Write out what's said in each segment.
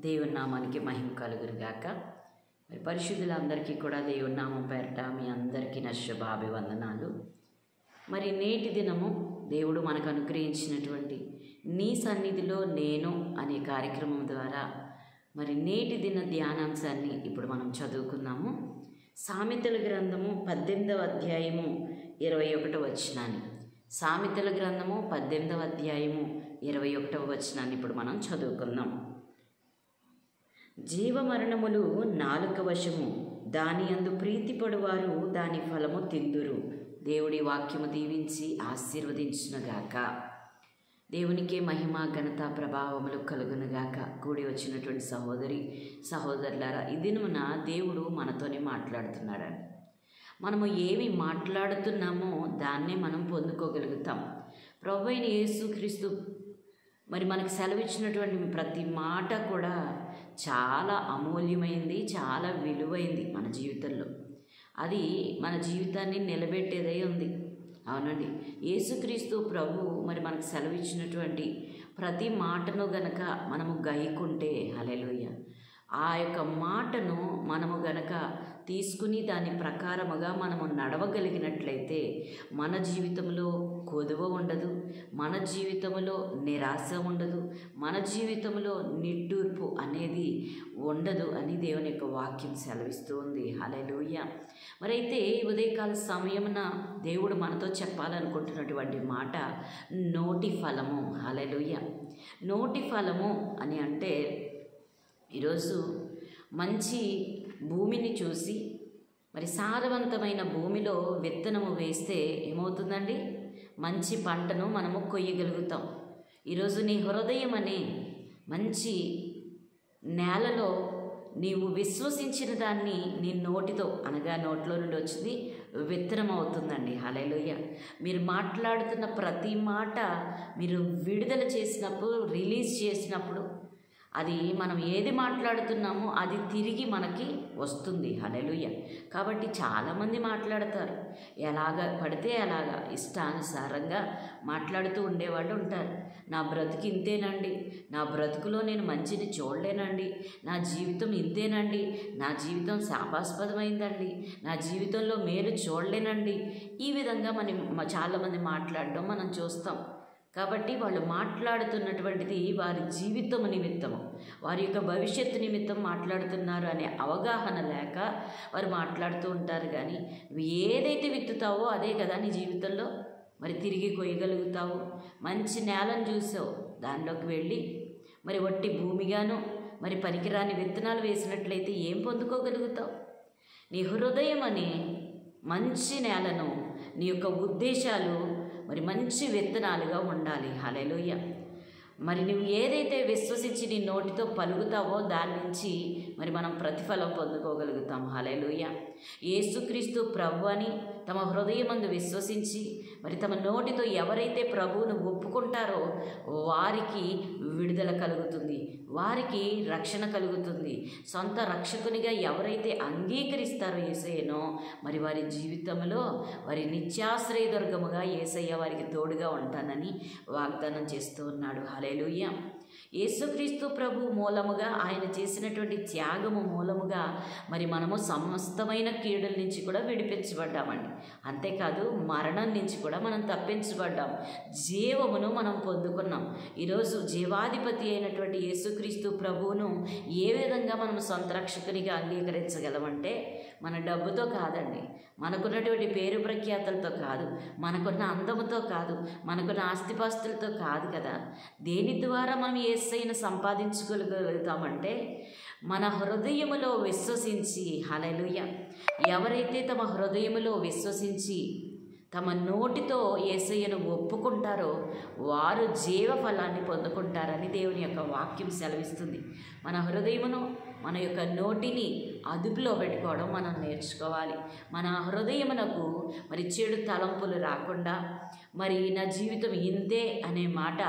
దేవుని నామానికి మహిమ కలుగునుగాక. మరి పరిశుద్ధులందరికీ కూడా దేవుని నామం పేరట మీ అందరికీ నా శుభాభివందనాలు. మరి నేటి దినము దేవుడు మనకు అనుగ్రహించినటువంటి నీ సన్నిధిలో నేను అనే కార్యక్రమం ద్వారా మరి నేటి దిన ధ్యానాంశాన్ని ఇప్పుడు మనం చదువుకుందాము. సామెతల గ్రంథము 18వ అధ్యాయము 21వ వచనాన్ని, సామెతల గ్రంథము 18వ అధ్యాయము 21వ వచనాన్ని ఇప్పుడు మనం చదువుకుందాం. జీవమరణములు నాలుక వశము, దాని యందు ప్రీతిపడువారు దాని ఫలము తిందురు. దేవుడి వాక్యము దీవించి ఆశీర్వదించునుగాక. దేవునికే మహిమ ఘనత ప్రభావములు కలుగునుగాక. కూడి వచ్చినటువంటి సహోదరి సహోదరులారా, ఈ దినమున దేవుడు మనతోనే మాట్లాడుతున్నాడని, మనము ఏమి మాట్లాడుతున్నామో దాన్నే మనం పొందుకోగలుగుతాం. ప్రభువైన యేసుక్రీస్తు మరి మనకు సెలవిచ్చినటువంటి ప్రతి మాట కూడా చాలా అమూల్యమైంది, చాలా విలువైంది మన జీవితంలో. అది మన జీవితాన్ని నిలబెట్టేదై ఉంది. అవునండి, యేసుక్రీస్తు ప్రభు మరి మనకు సెలవిచ్చినటువంటి ప్రతి మాటను గనక మనము గైకుంటే, హల్లెలూయా, ఆ యొక్క మాటను మనము గనక తీసుకుని దాని ప్రకారముగా మనము నడవగలిగినట్లయితే మన జీవితంలో కొదువ ఉండదు, మన జీవితంలో నిరాశ ఉండదు, మన జీవితంలో నిట్టూర్పు అనేది ఉండదు అని దేవుని యొక్క వాక్యం సెలవిస్తూ ఉంది. హల్లెలూయా. మరైతే ఉదయకాల సమయమున దేవుడు మనతో చెప్పాలనుకుంటున్నటువంటి మాట నోటి ఫలము. హల్లెలూయా. నోటి ఫలము అని అంటే, ఈరోజు మంచి భూమిని చూసి మరి సారవంతమైన భూమిలో విత్తనము వేస్తే ఏమవుతుందండి? మంచి పంటను మనము కొయ్యగలుగుతాం. ఈరోజు నీ హృదయం అనే మంచి నేలలో నీవు విశ్వసించిన దాన్ని నీ నోటితో, అనగా నోట్లో నుండి వచ్చింది విత్తనం అవుతుందండి. హల్లెలూయా. మీరు మాట్లాడుతున్న ప్రతి మాట మీరు విడుదల చేసినప్పుడు, రిలీజ్ చేసినప్పుడు, అది మనం ఏది మాట్లాడుతున్నామో అది తిరిగి మనకి వస్తుంది. హల్లెలూయా. కాబట్టి చాలామంది మాట్లాడతారు, ఎలాగ పడితే అలాగా ఇష్టానుసారంగా మాట్లాడుతూ ఉండేవాళ్ళు ఉంటారు. నా బ్రతుకు ఇంతేనండి, నా బ్రతుకులో నేను మంచిని చూడలేనండి, నా జీవితం ఇంతేనండి, నా జీవితం శాపాస్పదమైందండి, నా జీవితంలో మేలు చూడలేనండి. ఈ విధంగా చాలామంది మాట్లాడడం మనం చూస్తాం. కాబట్టి వాళ్ళు మాట్లాడుతున్నటువంటిది వారి జీవితం నిమిత్తము, వారి యొక్క భవిష్యత్తు నిమిత్తం మాట్లాడుతున్నారు అనే అవగాహన లేక వారు మాట్లాడుతూ ఉంటారు. కానీ నువ్వు ఏదైతే విత్తుతావో అదే కదా నీ జీవితంలో మరి తిరిగి కొయ్యగలుగుతావు. మంచి నేలను చూసావు, దానిలోకి వెళ్ళి మరి వట్టి భూమిగాను మరి పనికిరాని విత్తనాలు వేసినట్లయితే ఏం పొందుకోగలుగుతావు? నీ హృదయం అనే మంచి నేలను, నీ యొక్క ఉద్దేశాలు మరి మంచి విత్తనాలుగా ఉండాలి. హల్లెలూయా. మరి నువ్వు ఏదైతే విశ్వసించి నీ నోటితో పలుకుతావో దాని నుంచి మరి మనం ప్రతిఫలం పొందుకోగలుగుతాం. హల్లెలూయా. యేసుక్రీస్తు ప్రభు అని తమ హృదయమందు విశ్వసించి మరి తమ నోటితో ఎవరైతే ప్రభువును ఒప్పుకుంటారో వారికి విడుదల కలుగుతుంది, వారికి రక్షణ కలుగుతుంది. సొంత రక్షకునిగా ఎవరైతే అంగీకరిస్తారో యేసయ్యను, మరి వారి జీవితంలో వారి నిత్యాశ్రయదుర్గముగా యేసయ్య వారికి తోడుగా ఉంటానని వాగ్దానం చేస్తూ ఉన్నాడు. హల్లెలూయా. యేసుక్రీస్తు ప్రభు మూలముగా, ఆయన చేసినటువంటి త్యాగము మూలముగా మరి మనము సమస్తమైన కీడుల నుంచి కూడా విడిపించబడ్డామండి. అంతేకాదు మరణం నుంచి కూడా మనం తప్పించబడ్డాం, జీవమును మనం పొందుకున్నాం. ఈరోజు జీవాధిపతి అయినటువంటి యేసుక్రీస్తు ప్రభువును ఏ విధంగా మనం సొంత రక్షకునిగా అంగీకరించగలమంటే మన డబ్బుతో కాదండి, మనకున్నటువంటి పేరు ప్రఖ్యాతలతో కాదు, మనకున్న అందముతో కాదు, మనకున్న ఆస్తిపాస్తులతో కాదు కదా. దేని ద్వారా మనం యేసయ్యను సంపాదించుకోగలుగుతామంటే మన హృదయములో విశ్వసించి. హల్లెలూయా. ఎవరైతే తమ హృదయములో విశ్వసించి తమ నోటితో యేసయ్యను ఒప్పుకుంటారో వారు జీవ ఫలాన్ని పొందుకుంటారని దేవుని యొక్క వాక్యం సెలవిస్తుంది. మన హృదయమును, మన యొక్క నోటిని అదుపులో పెట్టుకోవడం మనం నేర్చుకోవాలి. మన హృదయమునకు మరి చెడు తలంపులు రాకుండా, మరి నా జీవితం ఇంతే అనే మాట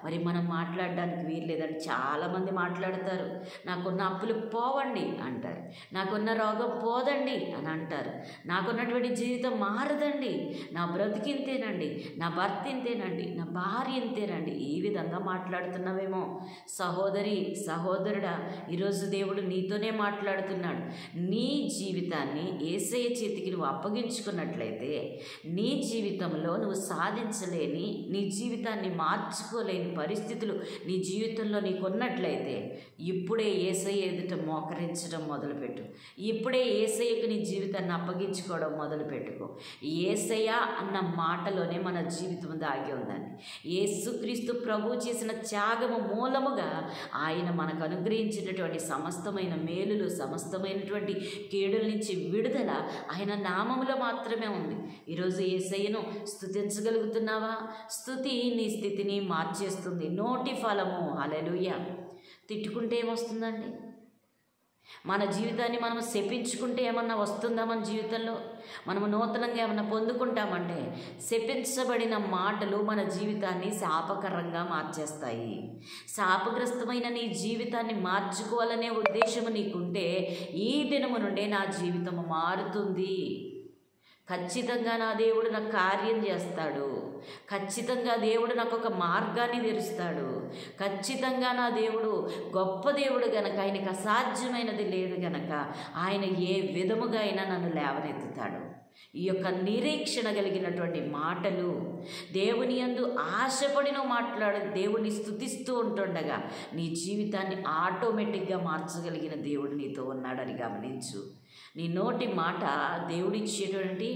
మరి మనం మాట్లాడడానికి వీల్లేదండి. చాలామంది మాట్లాడతారు, నాకున్న అప్పులు పోవండి అంటారు, నాకున్న రోగం పోదండి అని అంటారు, నాకున్నటువంటి జీవితం మారదండి, నా బ్రతికింతేనండి, నా భర్త ఇంతేనండి, నా భార్య ఇంతేనండి. ఈ విధంగా మాట్లాడుతున్నావేమో సహోదరి సహోదరుడా, ఈరోజు దేవుడు నీతోనే మాట్లాడుతున్నాడు. నీ జీవితాన్ని యేసయ్య చేతికి నువ్వు అప్పగించుకున్నట్లయితే, నీ జీవితంలో నువ్వు సాధించలేని, నీ జీవితాన్ని మార్చుకోలేని పరిస్థితులు నీ జీవితంలో నీకున్నట్లయితే ఇప్పుడే యేసయ్య ఎదుట మోకరించడం మొదలుపెట్టు. ఇప్పుడే యేసయ్యకు నీ జీవితాన్ని అప్పగించుకోవడం మొదలుపెట్టుకో. యేసయ్య అన్న మాటలోనే మన జీవితం దాగి ఉందండి. యేసుక్రీస్తు ప్రభువు చేసిన త్యాగము మూలముగా ఆయన మనకు అనుగ్రహించినటువంటి సమస్తమైన మేలులు, సమస్తమైనటువంటి కీడుల నుంచి విడుదల ఆయన నామములో మాత్రమే ఉంది. ఈరోజు యేసయ్యను స్తుతించగలుగుతున్నావా? స్తుతి నీ స్థితిని మార్చేస్తుంది. నోటి ఫలము, హల్లెలూయా. తిట్టుకుంటే ఏమొస్తుందండి? మన జీవితాన్ని మనం శపించుకుంటే ఏమన్నా వస్తుందా? మన జీవితంలో మనము నూతనంగా ఏమన్నా పొందుకుంటామంటే శపించబడిన మాటలు మన జీవితాన్ని శాపకరంగా మార్చేస్తాయి. శాపగ్రస్తమైన నీ జీవితాన్ని మార్చుకోవాలనే ఉద్దేశము నీకుంటే ఈ దినము నుండే నా జీవితము మారుతుంది, ఖచ్చితంగా నా దేవుడు నాకు కార్యం చేస్తాడు, ఖచ్చితంగా దేవుడు నాకు ఒక మార్గాన్ని తెరుస్తాడు, ఖచ్చితంగా నా దేవుడు గొప్ప దేవుడు గనక, ఆయనకు అసాధ్యమైనది లేదు గనక ఆయన ఏ విధముగా అయినా నన్ను లేవనెత్తుతాడు. ఈ యొక్క నిరీక్షణ కలిగినటువంటి మాటలు దేవుని యందు ఆశపడిన మాట్లాడు, దేవుడిని స్తుతిస్తూ ఉంటుండగా నీ జీవితాన్ని ఆటోమేటిక్గా మార్చగలిగిన దేవుడు నీతో ఉన్నాడని గమనించు. నీ నోటి మాట దేవుడిచ్చేటువంటి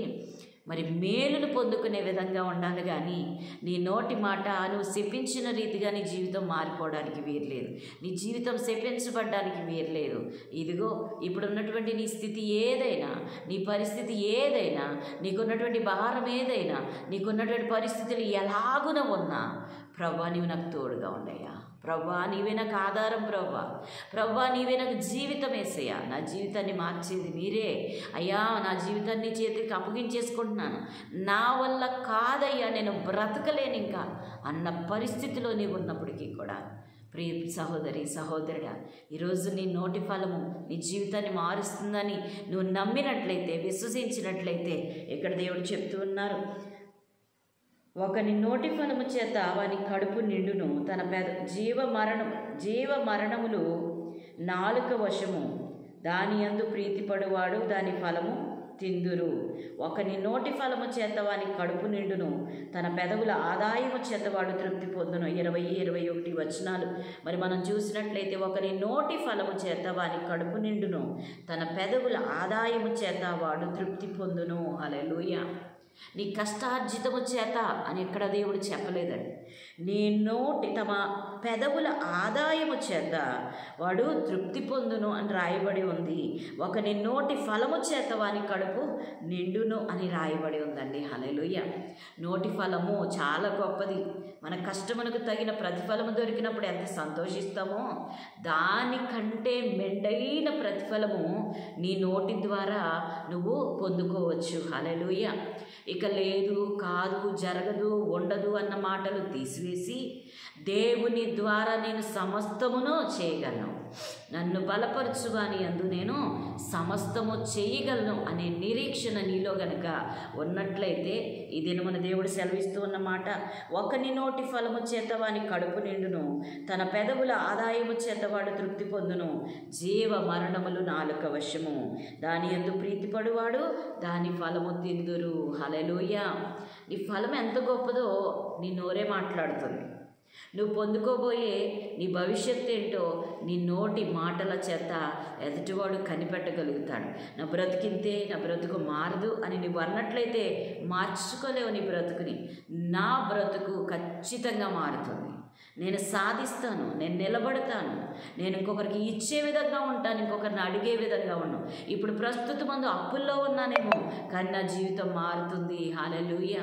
మరి మేలును పొందుకునే విధంగా ఉండాలి కానీ నీ నోటి మాట నువ్వు శపించిన రీతిగా నీ జీవితం మారిపోవడానికి వీర్లేదు, నీ జీవితం శపించబడ్డానికి వీర్లేదు. ఇదిగో ఇప్పుడున్నటువంటి నీ స్థితి ఏదైనా, నీ పరిస్థితి ఏదైనా, నీకున్నటువంటి భారం ఏదైనా, నీకున్నటువంటి పరిస్థితులు ఎలాగున ఉన్నా ప్రభువా నీవు నాకు తోడుగా ఉండయ్యా, ప్రభువా నీవే నాకు ఆధారం, ప్రభువా నీవే నాకు జీవితం యేసయ్యా, నా జీవితాన్ని మార్చేది మీరే అయ్యా, నా జీవితాన్ని చేతికి అప్పగించేసుకుంటున్నాను, నా వల్ల కాదయ్యా నేను బ్రతకలేను ఇంకా అన్న పరిస్థితిలో నీవు ఉన్నప్పటికీ కూడా ప్రియ సహోదరి సహోదరుడా, ఈరోజు నీ నోటి ఫలము నీ జీవితాన్ని మారుస్తుందని నువ్వు నమ్మినట్లయితే, విశ్వసించినట్లయితే ఇక్కడ దేవుడు చెప్తూ ఉన్నారు, ఒకని నోటి ఫలము చేత వాని కడుపు నిండును, తన జీవ మరణములు నాలుక వశము, దాని యందు ప్రీతిపడువాడు దాని ఫలము తిందురు. ఒకని నోటి ఫలము చేత వాని కడుపు నిండును, తన పెదవుల ఆదాయము చేత వాడు తృప్తి పొందును. 20-21 వచనాలు మరి మనం చూసినట్లయితే, ఒకని నోటి ఫలము చేత వాని కడుపు నిండును, తన పెదవుల ఆదాయము చేత వాడు తృప్తి పొందును. హల్లెలూయా. నీ కష్టార్జితము చేత అని ఎక్కడ దేవుడు చెప్పలేదండి. నీ నోటి తమ పెదవుల ఆదాయము చేత వాడు తృప్తి పొందును అని రాయబడి ఉంది. ఒకని నోటి ఫలము చేత వాని కడుపు నిండును అని రాయబడి ఉందండి. హల్లెలూయా. నోటి ఫలము చాలా గొప్పది. మన కష్టమునకు తగిన ప్రతిఫలము దొరికినప్పుడు ఎంత సంతోషిస్తామో, దానికంటే మెండైన ప్రతిఫలము నీ నోటి ద్వారా నువ్వు పొందుకోవచ్చు. హల్లెలూయా. ఇక లేదు, కాదు, జరగదు, ఉండదు అన్న మాటలు తీసివేసి, దేవుని ద్వారా నేను సమస్తమును చేయగలను, నన్ను బలపరచువాని యందు నేను సమస్తము చేయగలను అనే నిరీక్షణ నీలో గనక ఉన్నట్లయితే, ఈ దినమున దేవుడు సెలవిస్తూ ఉన్నమాట, ఒకని నోటి ఫలము చేత వాని కడుపు నిండును, తన పెదవుల ఆదాయము చేత వాడు తృప్తి పొందును. జీవ మరణములు నాలుక వశము, దాని యందు ప్రీతిపడువాడు దాని ఫలము తిందురు. హల్లెలూయా. నీ ఫలం ఎంత గొప్పదో నీ నోరే మాట్లాడుతుంది. నువ్వు పొందుకోబోయే నీ భవిష్యత్తు ఏంటో నీ నోటి మాటల చేత ఎదుటివాడు కనిపెట్టగలుగుతాడు. నా బ్రతికింతే, నా బ్రతుకు మారదు అని నువ్వు అన్నట్లయితే మార్చుకోలేవు నీ బ్రతుకుని. నా బ్రతుకు ఖచ్చితంగా మారుతుంది. నేను సాధిస్తాను, నేను నిలబడతాను, నేను ఇంకొకరికి ఇచ్చే విధంగా ఉంటాను, ఇంకొకరిని అడిగే విధంగా ఉన్నాను. ఇప్పుడు ప్రస్తుతం మందు అప్పుల్లో ఉన్నానేమో, కానీ నా జీవితం మారుతుంది. హల్లెలూయా.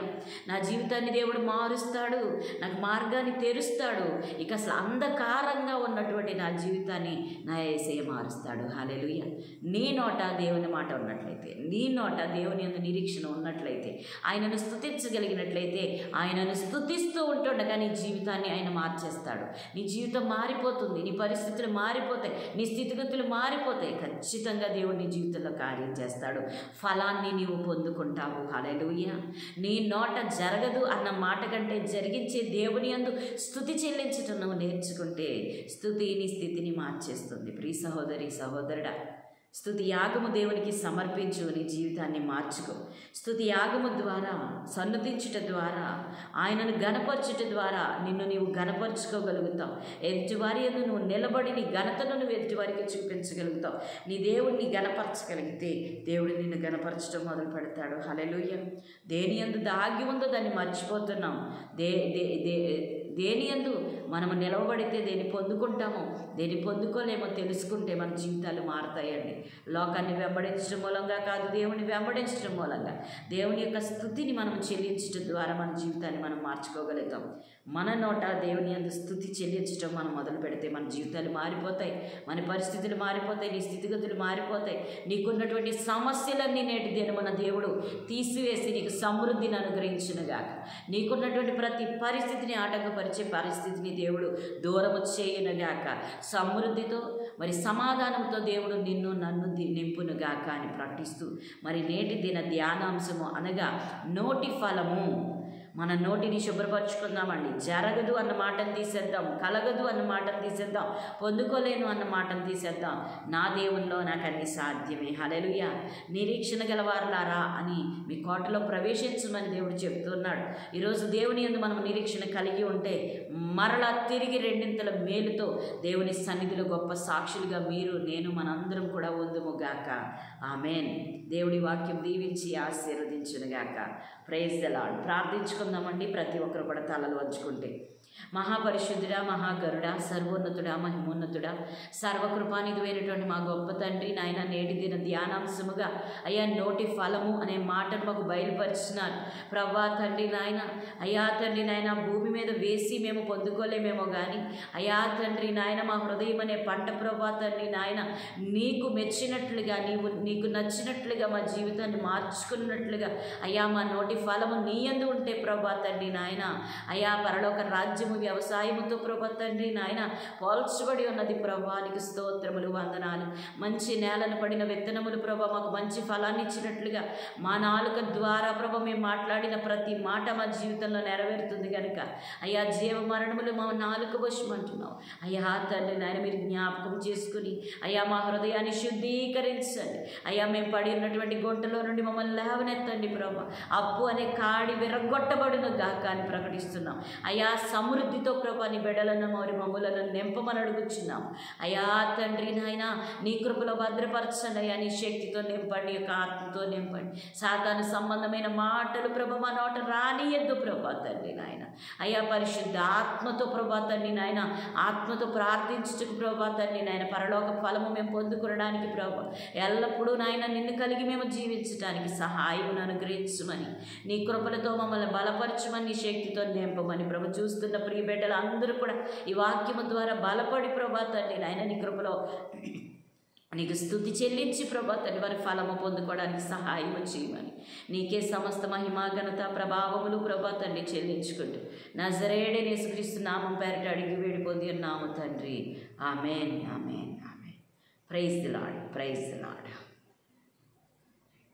నా జీవితాన్ని దేవుడు మారుస్తాడు, నాకు మార్గాన్ని తెరుస్తాడు. ఇక అసలు అంధకారంగా ఉన్నటువంటి నా జీవితాన్ని నా యేసయ్య మారుస్తాడు. హల్లెలూయా. నీ నోట దేవుని మాట ఉన్నట్లయితే, నీ నోట దేవుని యందు నిరీక్షణ ఉన్నట్లయితే, ఆయనను స్తుతించగలిగినట్లయితే, ఆయనను స్తుతిస్తూ ఉంటుండగా నీ జీవితాన్ని ఆయన మార్చేస్తాడు. నీ జీవితం మారిపోతుంది, నీ పరిస్థితులు మారిపోతాయి, నీ స్థితిగతులు మారిపోతాయి. ఖచ్చితంగా దేవుడు నీ జీవితంలో కార్యం చేస్తాడు. ఫలాన్ని నీవు పొందుకుంటావు. హల్లెలూయా. నీ నోట జరగదు అన్న మాట కంటే జరిగించే దేవుని యందు స్తుతి చెల్లించటం నువ్వు నేర్చుకుంటే స్తుతి నీ స్థితిని మార్చేస్తుంది. ప్రియ సహోదరి సహోదరుడా, స్తుతి యాగము దేవునికి సమర్పించు, నీ జీవితాన్ని మార్చుకో. స్తుతి యాగము ద్వారా, సన్నుతించుట ద్వారా, ఆయనను గణపరచుట ద్వారా నిన్ను నీవు గణపరుచుకోగలుగుతావు. ఎదుటివారి యందు నువ్వు నిలబడి నీ ఘనతను నువ్వు ఎదుటివారికి చూపించగలుగుతావు. నీ దేవుడిని గణపరచగలిగితే దేవుడు నిన్ను గణపరచడం మొదలు పెడతాడు. హల్లెలూయా. దేని యందు దాగి ఉందో దాన్ని మర్చిపోతున్నాం. దేని యందు మనము నిలవబడితే దేన్ని పొందుకుంటామో, దేన్ని పొందుకోలేమో తెలుసుకుంటే మన జీవితాలు మారుతాయండి. లోకాన్ని వెంబడించడం మూలంగా కాదు, దేవుని వెంబడించడం మూలంగా, దేవుని యొక్క స్తుతిని మనం చెల్లించడం ద్వారా మన జీవితాన్ని మనం మార్చుకోగలుగుతాం. మన నోట దేవుని యందు స్తుతి చెల్లించడం మనం మొదలు పెడితే మన జీవితాలు మారిపోతాయి, మన పరిస్థితులు మారిపోతాయి, నీ స్థితిగతులు మారిపోతాయి. నీకున్నటువంటి సమస్యలన్నీ నేటి దినమున దేవుడు తీసివేసి నీకు సమృద్ధిని అనుగ్రహించునుగాక. నీకున్నటువంటి ప్రతి పరిస్థితిని ఆటంకపరిచే పరిస్థితిని దేవుడు దూరము చేయునుగాక. సమృద్ధితో మరి సమాధానంతో దేవుడు నిన్ను నన్ను నింపునుగాక అని ప్రకటిస్తూ మరి నేటి దిన ధ్యానాంశము అనగా నోటి ఫలము. మన నోటిని శుభ్రపరచుకుందామండి. జరగదు అన్న మాటను తీసేద్దాం, కలగదు అన్న మాటను తీసేద్దాం, పొందుకోలేను అన్న మాటను తీసేద్దాం. నా దేవునిలో నాకు అన్ని సాధ్యమే. హల్లెలూయా. నిరీక్షణ గలవారులారా అని మీ కోటలో ప్రవేశించమని దేవుడు చెప్తున్నాడు. ఈరోజు దేవుని యందు మనం నిరీక్షణ కలిగి ఉంటే మరలా తిరిగి రెండింతల మేలుతో దేవుని సన్నిధిలో గొప్ప సాక్షులుగా మీరు, నేను, మనందరం కూడా ఉందుముగాక. ఆమేన్. దేవుడి వాక్యం దీవించి ఆశీర్వదించునుగాక. Praise the lord. ప్రార్థించుకుందామండి. ప్రతి ఒక్కరు కూడా తలలు వంచుకుంటే. మహాపరిశుద్ధుడా, మహాగరుడా, సర్వోన్నతుడా, మహిమోన్నతుడా, సర్వకృపానిధివైనటువంటి మా గొప్ప తండ్రి, నాయన నేటి దిన ధ్యానాంశముగా అయ్యా నోటి ఫలము అనే మాటను మాకు బయలుపరిచినారు ప్రభా తండ్రి. నాయన అయ్యా తండ్రి నాయన భూమి మీద వేసి మేము పొందుకోలేమేమో కానీ అయ్యా తండ్రి నాయన మా హృదయం అనే పంట ప్రభా తండ్రి నాయన నీకు మెచ్చినట్లుగా, నీకు నచ్చినట్లుగా మా జీవితాన్ని మార్చుకున్నట్లుగా అయ్యా మా నోటి ఫలము నీ యందు ఉంటే ప్రభా తండ్రి నాయన అయ్యా పరలోక రాజ్యము వ్యవసాయముతో ప్రభా తండ్రి నాయన పోల్చబడి ఉన్నది ప్రభా. నీకు స్తోత్రములు, వందనాలు. మంచి నేలను పడిన విత్తనములు ప్రభా మాకు మంచి ఫలాన్ని ఇచ్చినట్లుగా మా నాలుక ద్వారా ప్రభా మేము మాట్లాడిన ప్రతి మాట మా జీవితంలో నెరవేరుతుంది కనుక అయ్యా జీవ మరణములు మా నాలుక వశమంటున్నావు అయ్యా తండ్రి నాయన. మీరు జ్ఞాపకం చేసుకుని అయ్యా మా హృదయాన్ని శుద్ధీకరించండి అయ్యా. మేము పడి ఉన్నటువంటి గుంటలో నుండి మమ్మల్ని లేవనెత్తండి ప్రభా. అప్పు అనే కాడి విరగొట్టబడును గాక అని ప్రకటిస్తున్నాం అయ్యా. సమృద్ధితో ప్రభా నీ బిడ్డలను మరి మమ్ములను నింపమని అడుగుచున్నాం అయ్యా తండ్రి నాయన. నీ కృపలో భద్రపరచండి అయ్యా. నీ శక్తితో నింపండి, యొక్క ఆత్మతో నింపండి. సాతాను సంబంధమైన మాటలు ప్రభా మా నోట రానియద్దు ప్రభా తండ్రి నాయన అయ్యా. పరిశుద్ధ ఆత్మతో ప్రభా తండ్రి నాయన, ఆత్మతో ప్రార్థించుటకు ప్రభా తండ్రి నాయన, పరలోక ఫలము మేము పొందుకోవడానికి ప్రభా ఎల్లప్పుడూ నాయన నిన్ను కలిగి మేము జీవించడానికి సహాయం అనుగ్రహించమని, నీ కృపలతో మమ్మల్ని బలపరచమని, నీ శక్తితో నింపమని ప్రభు. చూస్తున్న ప్రియ బిడ్డలు అందరూ కూడా ఈ వాక్యము ద్వారా బలపడి ప్రభా తండ్రి నాయన నీ కృపలో నీకు స్తుతి చెల్లించి ప్రభా తండ్రి వారి ఫలము పొందుకోవడానికి సహాయం చేయమని, నీకే సమస్త మహిమా ఘనత ప్రభావములు ప్రభా తండ్రి చెల్లించుకుంటూ నజరేయుడైన యేసుక్రీస్తు నామం పేరిట అడిగి వేడి పొంది ఉన్నాము తండ్రి. ఆమేన్, ఆమేన్, ఆమేన్. Praise the lord, praise the lord.